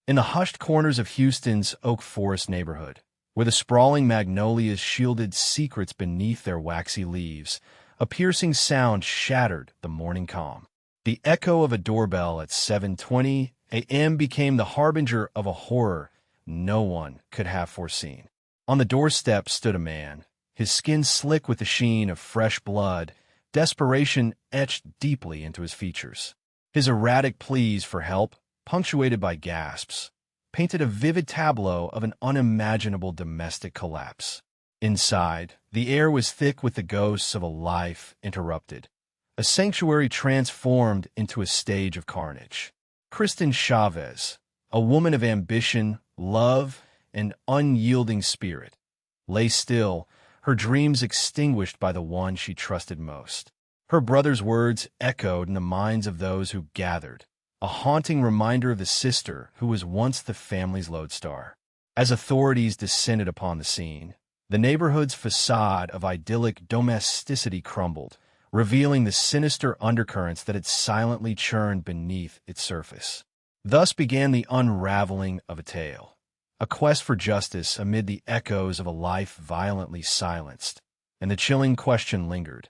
In the hushed corners of Houston's Oak Forest neighborhood, where the sprawling magnolias shielded secrets beneath their waxy leaves, a piercing sound shattered the morning calm. The echo of a doorbell at 7:20 a.m. became the harbinger of a horror no one could have foreseen. On the doorstep stood a man, his skin slick with the sheen of fresh blood, desperation etched deeply into his features. His erratic pleas for help, punctuated by gasps, painted a vivid tableau of an unimaginable domestic collapse. Inside, the air was thick with the ghosts of a life interrupted, a sanctuary transformed into a stage of carnage. Kristen Chavez, a woman of ambition, love, and unyielding spirit, lay still, her dreams extinguished by the one she trusted most. Her brother's words echoed in the minds of those who gathered, a haunting reminder of the sister who was once the family's lodestar. As authorities descended upon the scene, the neighborhood's facade of idyllic domesticity crumbled, revealing the sinister undercurrents that had silently churned beneath its surface. Thus began the unraveling of a tale, a quest for justice amid the echoes of a life violently silenced, and the chilling question lingered.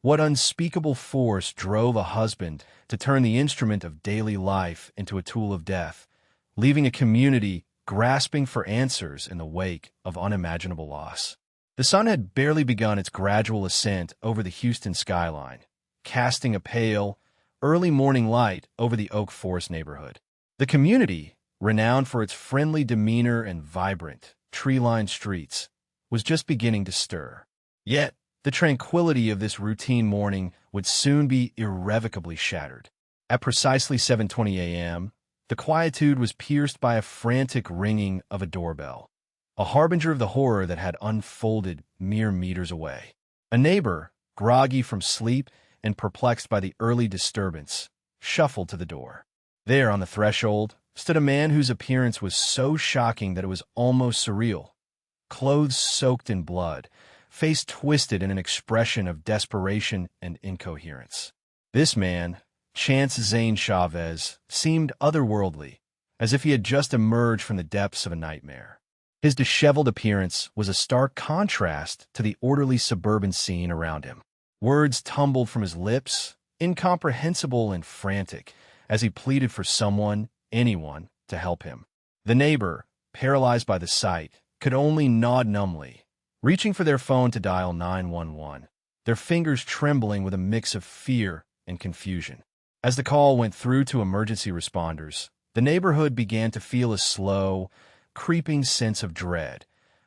What unspeakable force drove a husband to turn the instrument of daily life into a tool of death, leaving a community grasping for answers in the wake of unimaginable loss? The sun had barely begun its gradual ascent over the Houston skyline, casting a pale, early morning light over the Oak Forest neighborhood. The community, renowned for its friendly demeanor and vibrant, tree-lined streets, was just beginning to stir. Yet, the tranquility of this routine morning would soon be irrevocably shattered. At precisely 7:20 a.m., the quietude was pierced by a frantic ringing of a doorbell, a harbinger of the horror that had unfolded mere meters away. A neighbor, groggy from sleep and perplexed by the early disturbance, shuffled to the door. There, on the threshold, stood a man whose appearance was so shocking that it was almost surreal. Clothes soaked in blood, face twisted in an expression of desperation and incoherence. This man, Chance Zane Chavez, seemed otherworldly, as if he had just emerged from the depths of a nightmare. His disheveled appearance was a stark contrast to the orderly suburban scene around him. Words tumbled from his lips, incomprehensible and frantic, as he pleaded for someone, anyone, to help him. The neighbor, paralyzed by the sight, could only nod numbly, reaching for their phone to dial 911, their fingers trembling with a mix of fear and confusion. As the call went through to emergency responders, the neighborhood began to feel a slow, creeping sense of dread,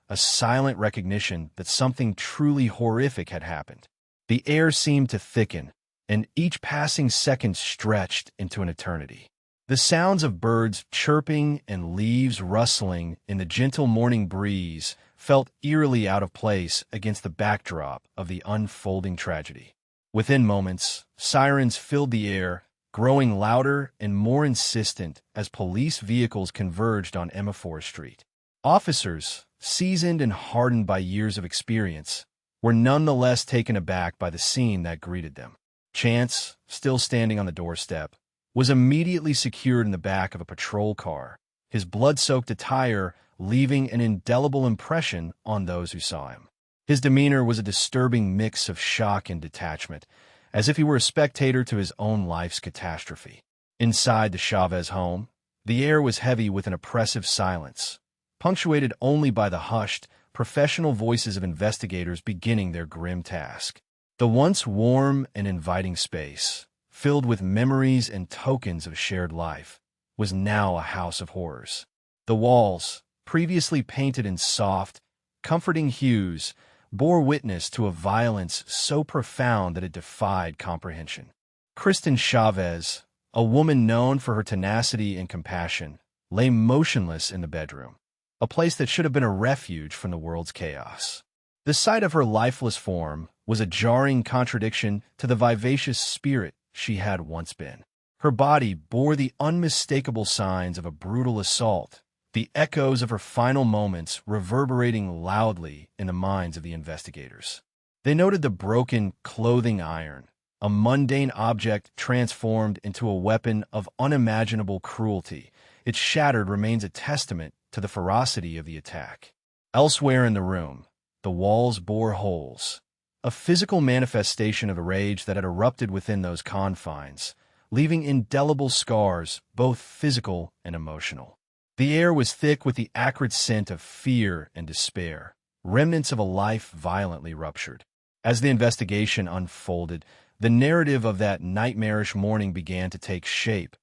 a silent recognition that something truly horrific had happened. The air seemed to thicken, and each passing second stretched into an eternity. The sounds of birds chirping and leaves rustling in the gentle morning breeze felt eerily out of place against the backdrop of the unfolding tragedy. Within moments, sirens filled the air, growing louder and more insistent as police vehicles converged on Emma Forest Street. Officers, seasoned and hardened by years of experience, were nonetheless taken aback by the scene that greeted them. Chance, still standing on the doorstep, was immediately secured in the back of a patrol car, his blood-soaked attire leaving an indelible impression on those who saw him. His demeanor was a disturbing mix of shock and detachment, as if he were a spectator to his own life's catastrophe. Inside the Chavez home, the air was heavy with an oppressive silence, punctuated only by the hushed, professional voices of investigators beginning their grim task. The once warm and inviting space, filled with memories and tokens of shared life, was now a house of horrors. The walls, previously painted in soft, comforting hues, bore witness to a violence so profound that it defied comprehension. Kristen Chavez, a woman known for her tenacity and compassion, lay motionless in the bedroom, a place that should have been a refuge from the world's chaos. The sight of her lifeless form was a jarring contradiction to the vivacious spirit she had once been. Her body bore the unmistakable signs of a brutal assault, the echoes of her final moments reverberating loudly in the minds of the investigators. They noted the broken clothing iron, a mundane object transformed into a weapon of unimaginable cruelty, its shattered remains a testament to the ferocity of the attack. Elsewhere in the room, the walls bore holes, a physical manifestation of the rage that had erupted within those confines, leaving indelible scars, both physical and emotional. The air was thick with the acrid scent of fear and despair, remnants of a life violently ruptured. As the investigation unfolded, the narrative of that nightmarish morning began to take shape,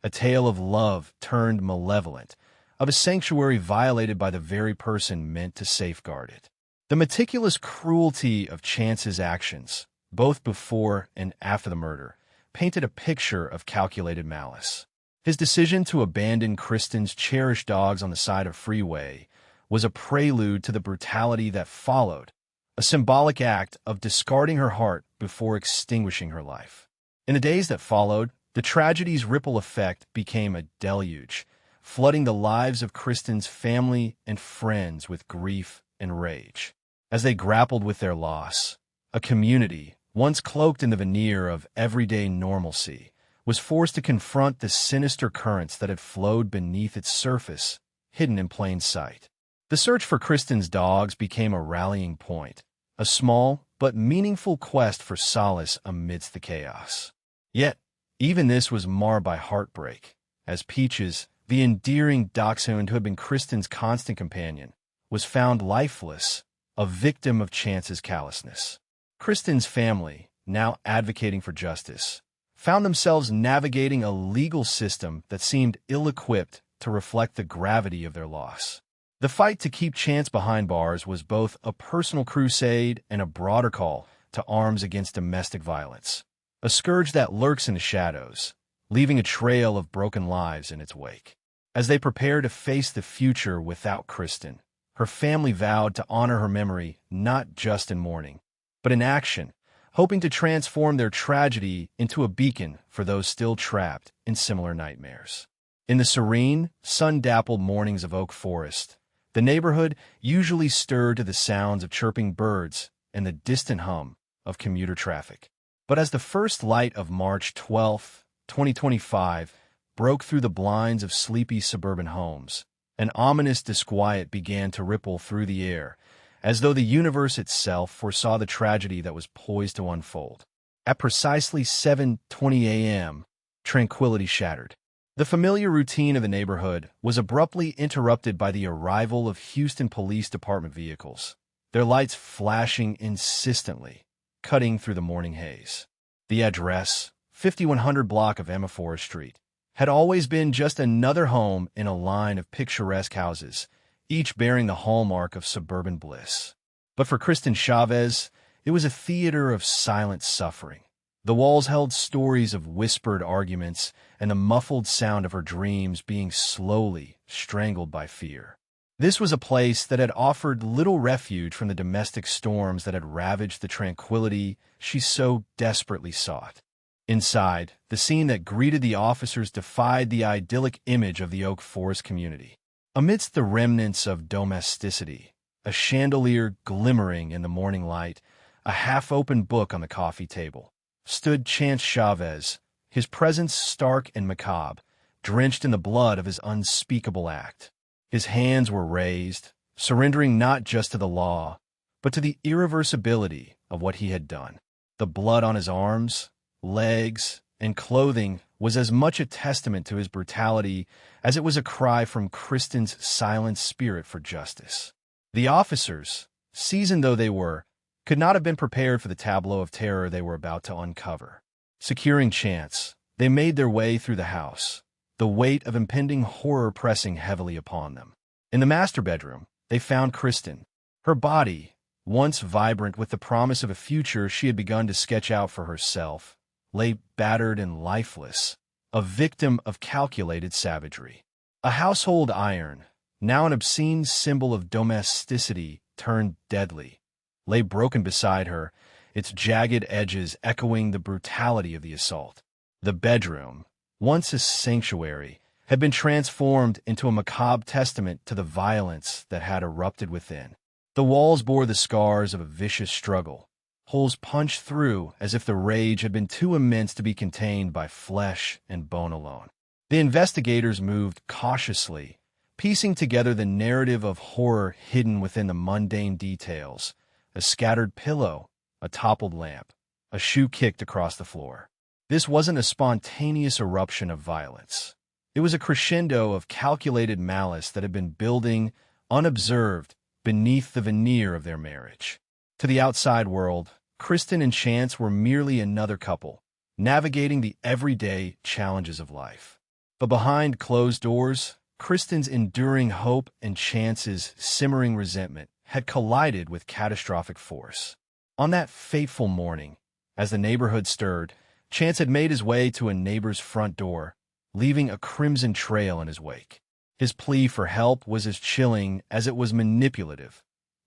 a tale of love turned malevolent, of a sanctuary violated by the very person meant to safeguard it. The meticulous cruelty of Chance's actions, both before and after the murder, painted a picture of calculated malice. His decision to abandon Kristen's cherished dogs on the side of freeway was a prelude to the brutality that followed, a symbolic act of discarding her heart before extinguishing her life. In the days that followed, the tragedy's ripple effect became a deluge, flooding the lives of Kristen's family and friends with grief and rage. As they grappled with their loss, a community, once cloaked in the veneer of everyday normalcy, was forced to confront the sinister currents that had flowed beneath its surface, hidden in plain sight. The search for Kristen's dogs became a rallying point, a small but meaningful quest for solace amidst the chaos. Yet, even this was marred by heartbreak, as Peaches, the endearing dachshund who had been Kristen's constant companion, was found lifeless, a victim of Chance's callousness. Kristen's family, now advocating for justice, found themselves navigating a legal system that seemed ill-equipped to reflect the gravity of their loss. The fight to keep Chance behind bars was both a personal crusade and a broader call to arms against domestic violence, a scourge that lurks in the shadows, leaving a trail of broken lives in its wake. As they prepared to face the future without Kristen, her family vowed to honor her memory not just in mourning, but in action, hoping to transform their tragedy into a beacon for those still trapped in similar nightmares. In the serene, sun-dappled mornings of Oak Forest, the neighborhood usually stirred to the sounds of chirping birds and the distant hum of commuter traffic. But as the first light of March 12, 2025, broke through the blinds of sleepy suburban homes, an ominous disquiet began to ripple through the air, as though the universe itself foresaw the tragedy that was poised to unfold. At precisely 7:20 a.m., tranquility shattered. The familiar routine of the neighborhood was abruptly interrupted by the arrival of Houston Police Department vehicles, their lights flashing insistently, cutting through the morning haze. The address, 5100 block of Emma Forest Street, had always been just another home in a line of picturesque houses, each bearing the hallmark of suburban bliss. But for Kristen Chavez, it was a theater of silent suffering. The walls held stories of whispered arguments and the muffled sound of her dreams being slowly strangled by fear. This was a place that had offered little refuge from the domestic storms that had ravaged the tranquility she so desperately sought. Inside, the scene that greeted the officers defied the idyllic image of the Oak Forest community. Amidst the remnants of domesticity, a chandelier glimmering in the morning light, a half-open book on the coffee table, stood Chance Chavez, his presence stark and macabre, drenched in the blood of his unspeakable act. His hands were raised, surrendering not just to the law, but to the irreversibility of what he had done. The blood on his arms, legs, and clothing was as much a testament to his brutality as it was a cry from Kristen's silent spirit for justice. The officers, seasoned though they were, could not have been prepared for the tableau of terror they were about to uncover. Securing Chance, they made their way through the house, the weight of impending horror pressing heavily upon them. In the master bedroom, they found Kristen, her body, once vibrant with the promise of a future she had begun to sketch out for herself, lay battered and lifeless, a victim of calculated savagery. A household iron, now an obscene symbol of domesticity turned deadly, lay broken beside her, its jagged edges echoing the brutality of the assault. The bedroom, once a sanctuary, had been transformed into a macabre testament to the violence that had erupted within. The walls bore the scars of a vicious struggle, holes punched through as if the rage had been too immense to be contained by flesh and bone alone. The investigators moved cautiously, piecing together the narrative of horror hidden within the mundane details: a scattered pillow, a toppled lamp, a shoe kicked across the floor. This wasn't a spontaneous eruption of violence. It was a crescendo of calculated malice that had been building, unobserved, beneath the veneer of their marriage. To the outside world, Kristen and Chance were merely another couple, navigating the everyday challenges of life. But behind closed doors, Kristen's enduring hope and Chance's simmering resentment had collided with catastrophic force. On that fateful morning, as the neighborhood stirred, Chance had made his way to a neighbor's front door, leaving a crimson trail in his wake. His plea for help was as chilling as it was manipulative,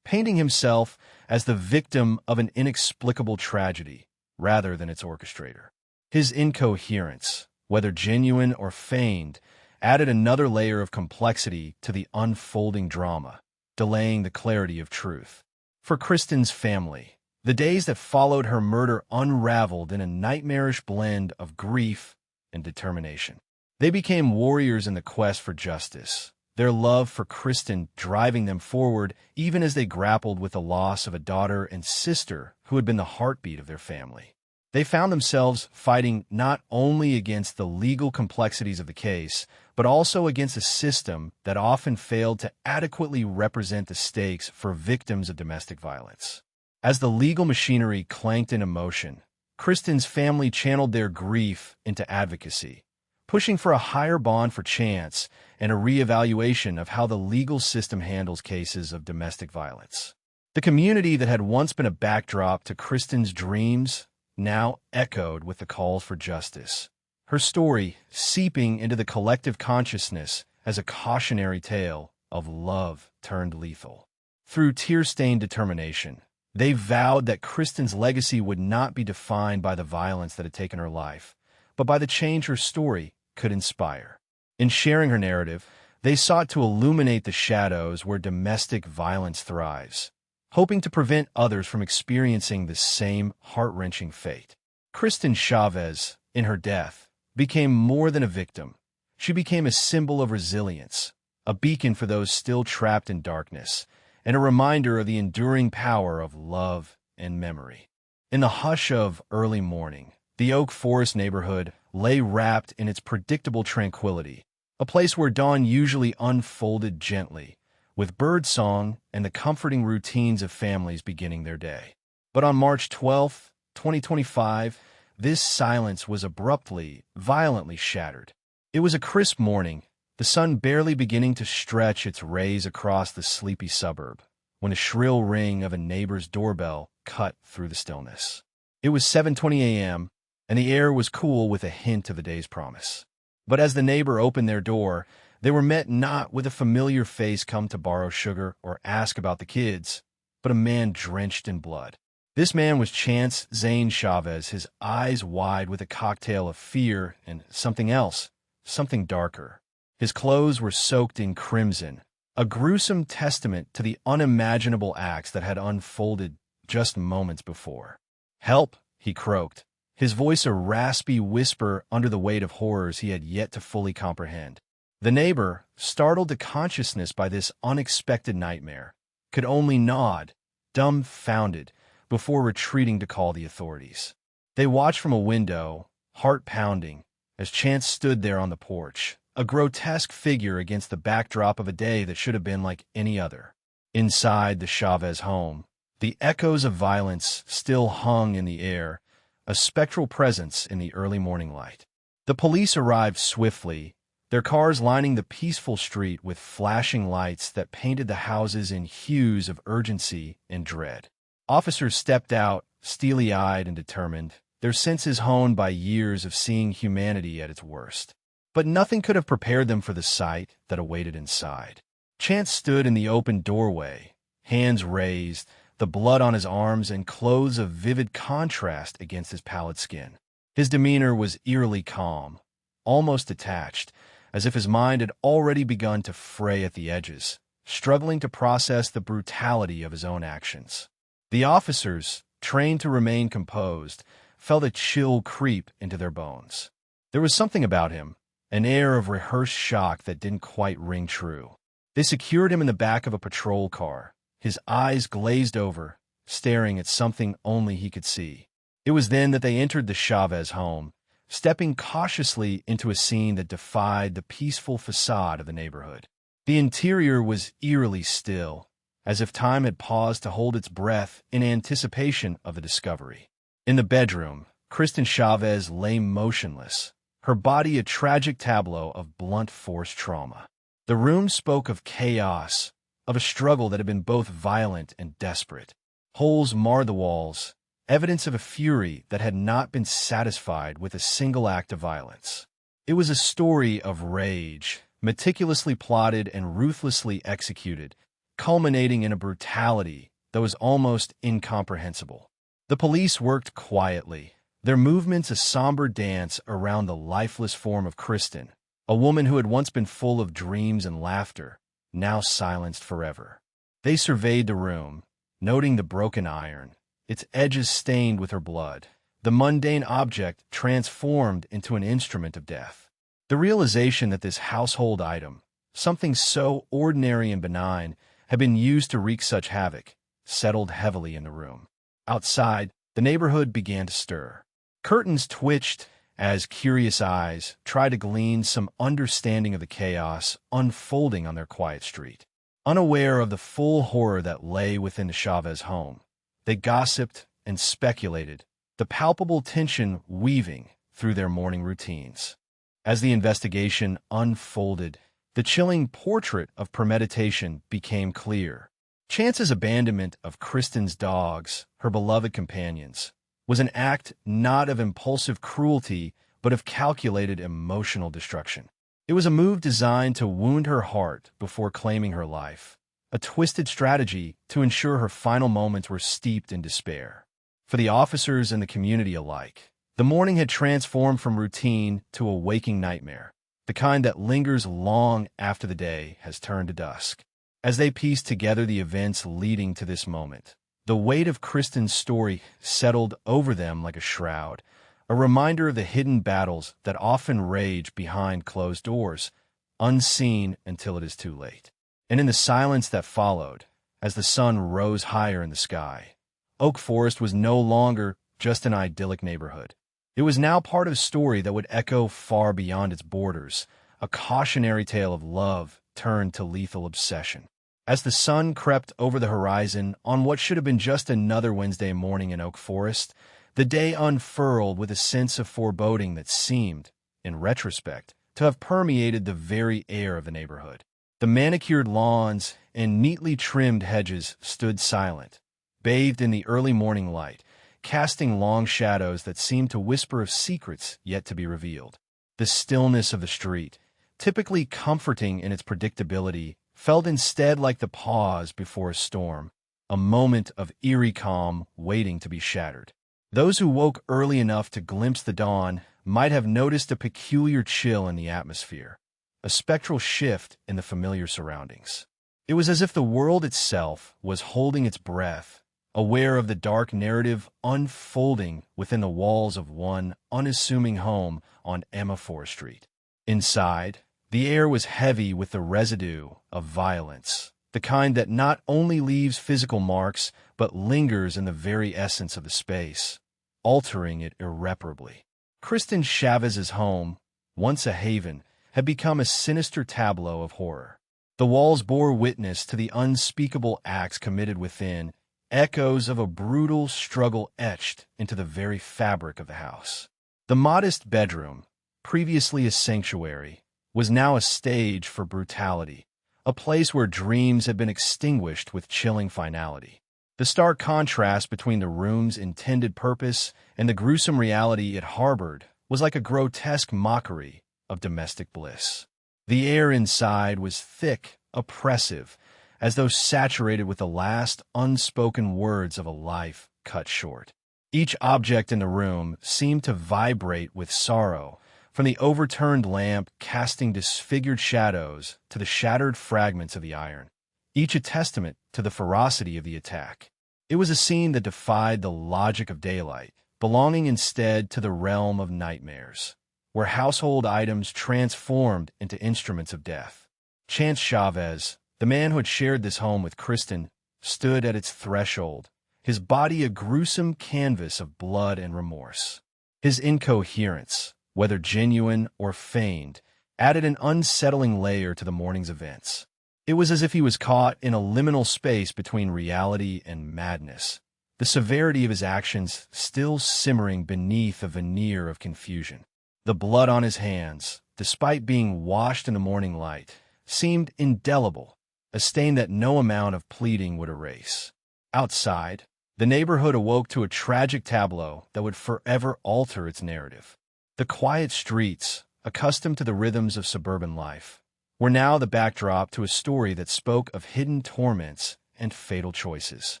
painting himself as the victim of an inexplicable tragedy rather than its orchestrator. His incoherence, whether genuine or feigned, added another layer of complexity to the unfolding drama, delaying the clarity of truth. For Kristen's family, the days that followed her murder unraveled in a nightmarish blend of grief and determination. They became warriors in the quest for justice, their love for Kristen driving them forward even as they grappled with the loss of a daughter and sister who had been the heartbeat of their family. They found themselves fighting not only against the legal complexities of the case, but also against a system that often failed to adequately represent the stakes for victims of domestic violence. As the legal machinery clanked into motion, Kristen's family channeled their grief into advocacy, pushing for a higher bond for Chance and a reevaluation of how the legal system handles cases of domestic violence. The community that had once been a backdrop to Kristen's dreams now echoed with the calls for justice, her story seeping into the collective consciousness as a cautionary tale of love turned lethal. Through tear-stained determination, they vowed that Kristen's legacy would not be defined by the violence that had taken her life, but by the change her story could inspire. In sharing her narrative, they sought to illuminate the shadows where domestic violence thrives, hoping to prevent others from experiencing the same heart-wrenching fate. Kristen Chavez, in her death, became more than a victim. She became a symbol of resilience, a beacon for those still trapped in darkness, and a reminder of the enduring power of love and memory. In the hush of early morning, the Oak Forest neighborhood lay wrapped in its predictable tranquility, a place where dawn usually unfolded gently, with birdsong and the comforting routines of families beginning their day. But on March 12, 2025, this silence was abruptly, violently shattered. It was a crisp morning, the sun barely beginning to stretch its rays across the sleepy suburb, when the shrill ring of a neighbor's doorbell cut through the stillness. It was 7:20 a.m., and the air was cool with a hint of the day's promise. But as the neighbor opened their door, they were met not with a familiar face come to borrow sugar or ask about the kids, but a man drenched in blood. This man was Chance Zane Chavez, his eyes wide with a cocktail of fear and something else, something darker. His clothes were soaked in crimson, a gruesome testament to the unimaginable acts that had unfolded just moments before. "Help!" he croaked, his voice a raspy whisper under the weight of horrors he had yet to fully comprehend. The neighbor, startled to consciousness by this unexpected nightmare, could only nod, dumbfounded, before retreating to call the authorities. They watched from a window, heart pounding, as Chance stood there on the porch, a grotesque figure against the backdrop of a day that should have been like any other. Inside the Chavez home, the echoes of violence still hung in the air, a spectral presence in the early morning light. The police arrived swiftly, their cars lining the peaceful street with flashing lights that painted the houses in hues of urgency and dread. Officers stepped out, steely-eyed and determined, their senses honed by years of seeing humanity at its worst. But nothing could have prepared them for the sight that awaited inside. Chance stood in the open doorway, hands raised, the blood on his arms and clothes of vivid contrast against his pallid skin. His demeanor was eerily calm, almost detached, as if his mind had already begun to fray at the edges, struggling to process the brutality of his own actions. The officers, trained to remain composed, felt a chill creep into their bones. There was something about him, an air of rehearsed shock that didn't quite ring true. They secured him in the back of a patrol car, his eyes glazed over, staring at something only he could see. It was then that they entered the Chavez home, stepping cautiously into a scene that defied the peaceful facade of the neighborhood. The interior was eerily still, as if time had paused to hold its breath in anticipation of the discovery. In the bedroom, Kristen Chavez lay motionless, her body a tragic tableau of blunt force trauma. The room spoke of chaos, of a struggle that had been both violent and desperate. Holes marred the walls, evidence of a fury that had not been satisfied with a single act of violence. It was a story of rage, meticulously plotted and ruthlessly executed, culminating in a brutality that was almost incomprehensible. The police worked quietly, their movements a somber dance around the lifeless form of Kristen, a woman who had once been full of dreams and laughter, now silenced forever. They surveyed the room, noting the broken iron, its edges stained with her blood, the mundane object transformed into an instrument of death. The realization that this household item, something so ordinary and benign, had been used to wreak such havoc, settled heavily in the room. Outside, the neighborhood began to stir. Curtains twitched as curious eyes tried to glean some understanding of the chaos unfolding on their quiet street. Unaware of the full horror that lay within the Chavez home, they gossiped and speculated, the palpable tension weaving through their morning routines. As the investigation unfolded, the chilling portrait of premeditation became clear. Chance's abandonment of Kristen's dogs, her beloved companions, was an act not of impulsive cruelty but of calculated emotional destruction. It was a move designed to wound her heart before claiming her life, a twisted strategy to ensure her final moments were steeped in despair. For the officers and the community alike, the morning had transformed from routine to a waking nightmare, the kind that lingers long after the day has turned to dusk. As they pieced together the events leading to this moment, the weight of Kristen's story settled over them like a shroud, a reminder of the hidden battles that often rage behind closed doors, unseen until it is too late. And in the silence that followed, as the sun rose higher in the sky, Oak Forest was no longer just an idyllic neighborhood. It was now part of a story that would echo far beyond its borders, a cautionary tale of love turned to lethal obsession. As the sun crept over the horizon on what should have been just another Wednesday morning in Oak Forest, the day unfurled with a sense of foreboding that seemed, in retrospect, to have permeated the very air of the neighborhood. The manicured lawns and neatly trimmed hedges stood silent, bathed in the early morning light, casting long shadows that seemed to whisper of secrets yet to be revealed. The stillness of the street, typically comforting in its predictability, felt instead like the pause before a storm, a moment of eerie calm waiting to be shattered. Those who woke early enough to glimpse the dawn might have noticed a peculiar chill in the atmosphere, a spectral shift in the familiar surroundings. It was as if the world itself was holding its breath, aware of the dark narrative unfolding within the walls of one unassuming home on Emma Forest Street. Inside, the air was heavy with the residue of violence, the kind that not only leaves physical marks but lingers in the very essence of the space, altering it irreparably. Kristen Chavez's home, once a haven, had become a sinister tableau of horror. The walls bore witness to the unspeakable acts committed within, echoes of a brutal struggle etched into the very fabric of the house. The modest bedroom, previously a sanctuary, was now a stage for brutality, a place where dreams had been extinguished with chilling finality. The stark contrast between the room's intended purpose and the gruesome reality it harbored was like a grotesque mockery of domestic bliss. The air inside was thick, oppressive, as though saturated with the last unspoken words of a life cut short. Each object in the room seemed to vibrate with sorrow, from the overturned lamp casting disfigured shadows to the shattered fragments of the iron, each a testament to the ferocity of the attack. It was a scene that defied the logic of daylight, belonging instead to the realm of nightmares, where household items transformed into instruments of death. Chance Chavez, the man who had shared this home with Kristen, stood at its threshold, his body a gruesome canvas of blood and remorse. His incoherence, whether genuine or feigned, added an unsettling layer to the morning's events. It was as if he was caught in a liminal space between reality and madness, the severity of his actions still simmering beneath a veneer of confusion. The blood on his hands, despite being washed in the morning light, seemed indelible, a stain that no amount of pleading would erase. Outside, the neighborhood awoke to a tragic tableau that would forever alter its narrative. The quiet streets, accustomed to the rhythms of suburban life, were now the backdrop to a story that spoke of hidden torments and fatal choices.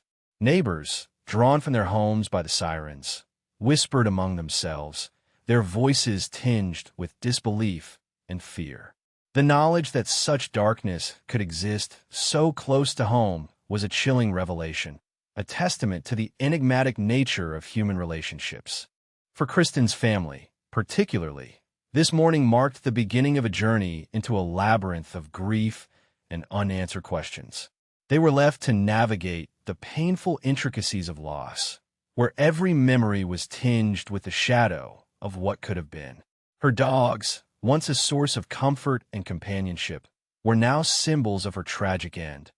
Neighbors, drawn from their homes by the sirens, whispered among themselves, their voices tinged with disbelief and fear. The knowledge that such darkness could exist so close to home was a chilling revelation, a testament to the enigmatic nature of human relationships. For Kristen's family, particularly, this morning marked the beginning of a journey into a labyrinth of grief and unanswered questions. They were left to navigate the painful intricacies of loss, where every memory was tinged with the shadow of what could have been. Her dogs, once a source of comfort and companionship, were now symbols of her tragic end.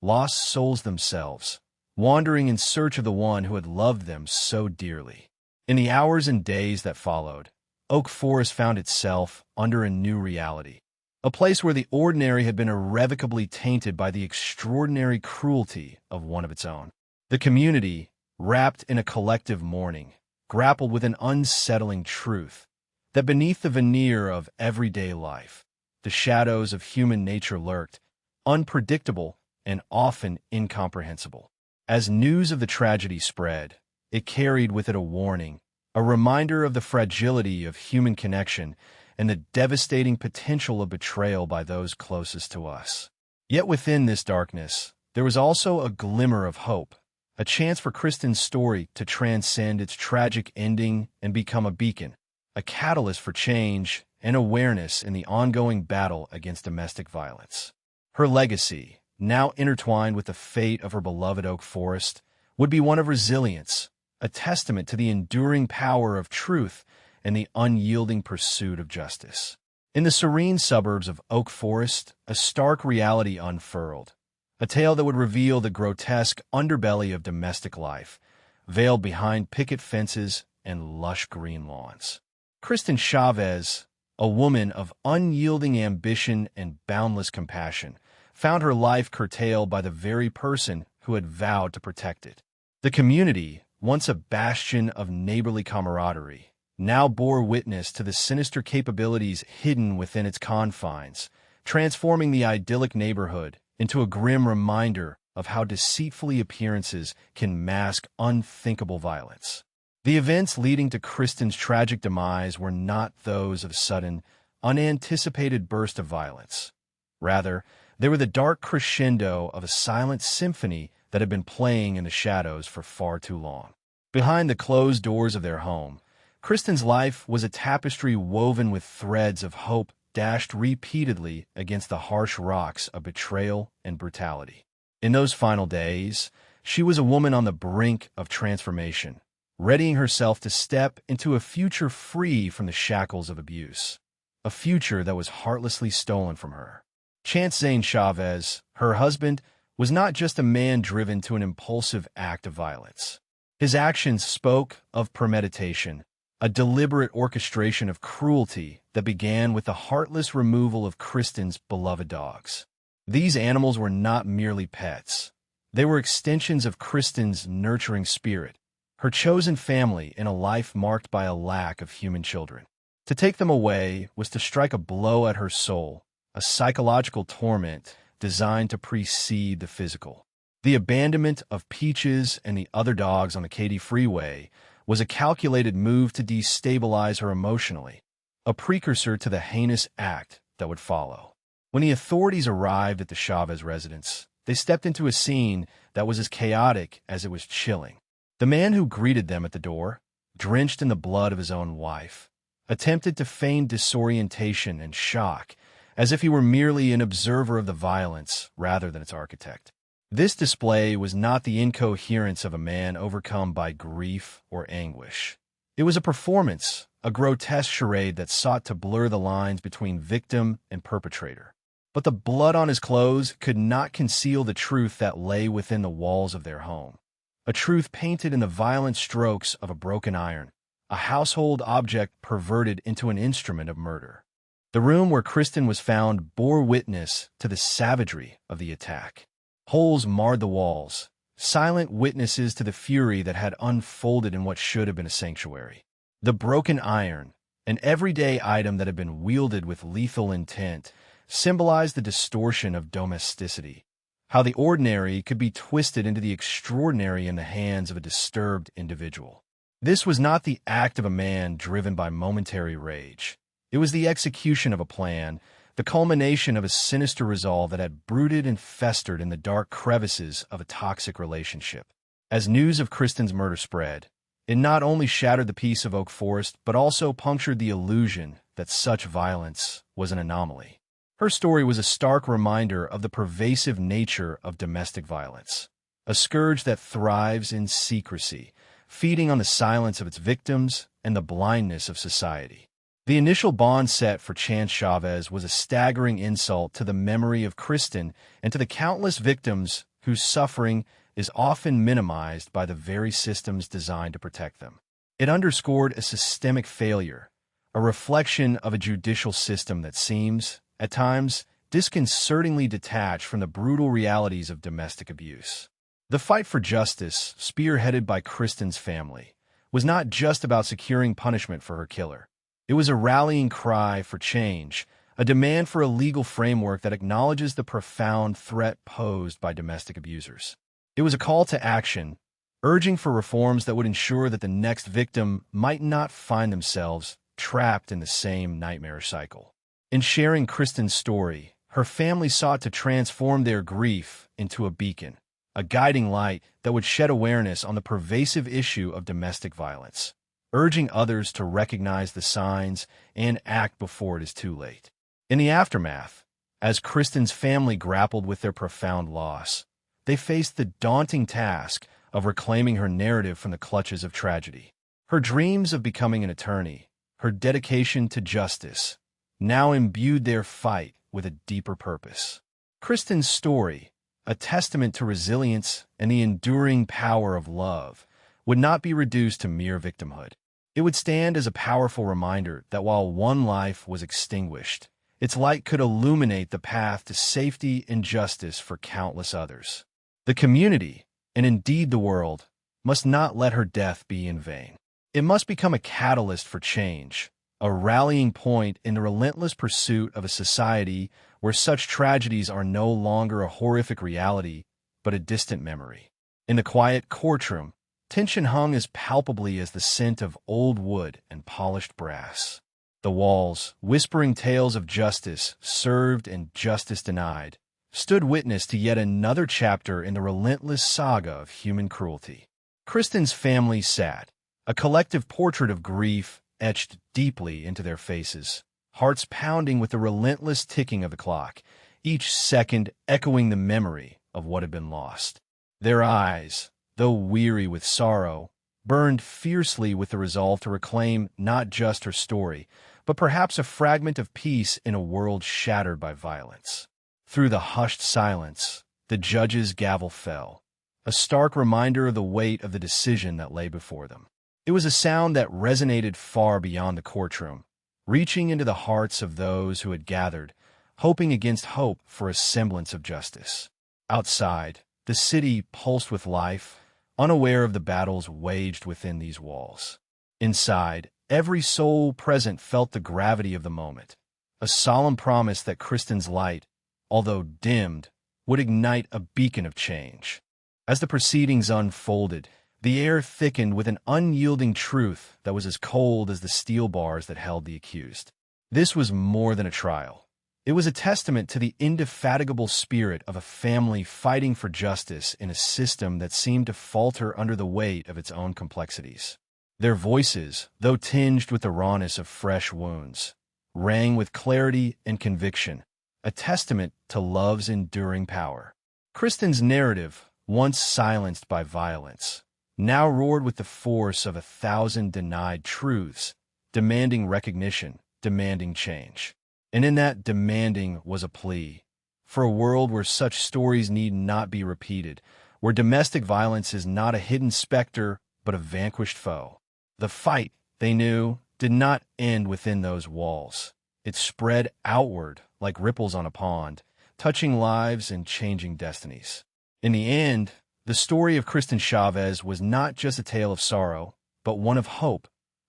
Lost souls themselves, wandering in search of the one who had loved them so dearly. In the hours and days that followed, Oak Forest found itself under a new reality, a place where the ordinary had been irrevocably tainted by the extraordinary cruelty of one of its own. The community, wrapped in a collective mourning, grappled with an unsettling truth, that beneath the veneer of everyday life, the shadows of human nature lurked, unpredictable and often incomprehensible. As news of the tragedy spread, it carried with it a warning, a reminder of the fragility of human connection and the devastating potential of betrayal by those closest to us. Yet within this darkness, there was also a glimmer of hope, a chance for Kristen's story to transcend its tragic ending and become a beacon, a catalyst for change and awareness in the ongoing battle against domestic violence. Her legacy, now intertwined with the fate of her beloved Oak Forest, would be one of resilience, a testament to the enduring power of truth and the unyielding pursuit of justice. In the serene suburbs of Oak Forest, a stark reality unfurled, a tale that would reveal the grotesque underbelly of domestic life, veiled behind picket fences and lush green lawns. Kristen Chavez, a woman of unyielding ambition and boundless compassion, found her life curtailed by the very person who had vowed to protect it. The community, once a bastion of neighborly camaraderie, now bore witness to the sinister capabilities hidden within its confines, transforming the idyllic neighborhood into a grim reminder of how deceitfully appearances can mask unthinkable violence. The events leading to Kristen's tragic demise were not those of a sudden, unanticipated burst of violence. Rather, they were the dark crescendo of a silent symphony that had been playing in the shadows for far too long. Behind the closed doors of their home, Kristen's life was a tapestry woven with threads of hope dashed repeatedly against the harsh rocks of betrayal and brutality. In those final days, she was a woman on the brink of transformation, readying herself to step into a future free from the shackles of abuse, a future that was heartlessly stolen from her. Chance Chavez, her husband, was not just a man driven to an impulsive act of violence. His actions spoke of premeditation, a deliberate orchestration of cruelty that began with the heartless removal of Kristen's beloved dogs. These animals were not merely pets. They were extensions of Kristen's nurturing spirit, her chosen family in a life marked by a lack of human children. To take them away was to strike a blow at her soul, a psychological torment designed to precede the physical. The abandonment of Peaches and the other dogs on the Katy Freeway was a calculated move to destabilize her emotionally, a precursor to the heinous act that would follow. When the authorities arrived at the Chavez residence, they stepped into a scene that was as chaotic as it was chilling. The man who greeted them at the door, drenched in the blood of his own wife, attempted to feign disorientation and shock, as if he were merely an observer of the violence rather than its architect. This display was not the incoherence of a man overcome by grief or anguish. It was a performance, a grotesque charade that sought to blur the lines between victim and perpetrator. But the blood on his clothes could not conceal the truth that lay within the walls of their home. A truth painted in the violent strokes of a broken iron, a household object perverted into an instrument of murder. The room where Kristen was found bore witness to the savagery of the attack. Holes marred the walls, silent witnesses to the fury that had unfolded in what should have been a sanctuary. The broken iron, an everyday item that had been wielded with lethal intent, symbolized the distortion of domesticity, how the ordinary could be twisted into the extraordinary in the hands of a disturbed individual. This was not the act of a man driven by momentary rage. It was the execution of a plan, the culmination of a sinister resolve that had brooded and festered in the dark crevices of a toxic relationship. As news of Kristen's murder spread, it not only shattered the peace of Oak Forest, but also punctured the illusion that such violence was an anomaly. Her story was a stark reminder of the pervasive nature of domestic violence, a scourge that thrives in secrecy, feeding on the silence of its victims and the blindness of society. The initial bond set for Chavez was a staggering insult to the memory of Kristen and to the countless victims whose suffering is often minimized by the very systems designed to protect them. It underscored a systemic failure, a reflection of a judicial system that seems, at times, disconcertingly detached from the brutal realities of domestic abuse. The fight for justice, spearheaded by Kristen's family, was not just about securing punishment for her killer. It was a rallying cry for change, a demand for a legal framework that acknowledges the profound threat posed by domestic abusers. It was a call to action, urging for reforms that would ensure that the next victim might not find themselves trapped in the same nightmarish cycle. In sharing Kristen's story, her family sought to transform their grief into a beacon, a guiding light that would shed awareness on the pervasive issue of domestic violence, urging others to recognize the signs and act before it is too late. In the aftermath, as Kristen's family grappled with their profound loss, they faced the daunting task of reclaiming her narrative from the clutches of tragedy. Her dreams of becoming an attorney, her dedication to justice, now imbued their fight with a deeper purpose. Kristen's story, a testament to resilience and the enduring power of love, would not be reduced to mere victimhood. It would stand as a powerful reminder that while one life was extinguished, its light could illuminate the path to safety and justice for countless others. The community, and indeed the world, must not let her death be in vain. It must become a catalyst for change, a rallying point in the relentless pursuit of a society where such tragedies are no longer a horrific reality, but a distant memory. In the quiet courtroom, tension hung as palpably as the scent of old wood and polished brass. The walls, whispering tales of justice served and justice denied, stood witness to yet another chapter in the relentless saga of human cruelty. Kristen's family sat, a collective portrait of grief etched deeply into their faces, hearts pounding with the relentless ticking of the clock, each second echoing the memory of what had been lost. Their eyes, though weary with sorrow, burned fiercely with the resolve to reclaim not just her story, but perhaps a fragment of peace in a world shattered by violence. Through the hushed silence, the judge's gavel fell, a stark reminder of the weight of the decision that lay before them. It was a sound that resonated far beyond the courtroom, reaching into the hearts of those who had gathered, hoping against hope for a semblance of justice. Outside, the city pulsed with life, unaware of the battles waged within these walls. Inside, every soul present felt the gravity of the moment, a solemn promise that Kristen's light, although dimmed, would ignite a beacon of change. As the proceedings unfolded, the air thickened with an unyielding truth that was as cold as the steel bars that held the accused. This was more than a trial. It was a testament to the indefatigable spirit of a family fighting for justice in a system that seemed to falter under the weight of its own complexities. Their voices, though tinged with the rawness of fresh wounds, rang with clarity and conviction, a testament to love's enduring power. Kristen's narrative, once silenced by violence, now roared with the force of 1,000 denied truths, demanding recognition, demanding change. And in that demanding was a plea for a world where such stories need not be repeated, where domestic violence is not a hidden specter but a vanquished foe. The fight, they knew, did not end within those walls. It spread outward like ripples on a pond, touching lives and changing destinies. In the end, the story of Kristen Chavez was not just a tale of sorrow, but one of hope,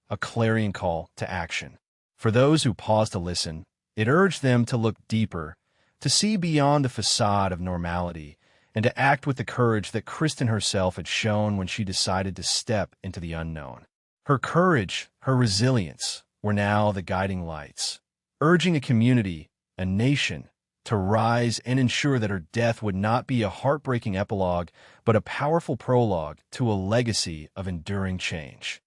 a clarion call to action. For those who paused to listen, it urged them to look deeper, to see beyond the facade of normality, and to act with the courage that Kristen herself had shown when she decided to step into the unknown. Her courage, her resilience, were now the guiding lights, urging a community, a nation, to rise and ensure that her death would not be a heartbreaking epilogue, but a powerful prologue to a legacy of enduring change.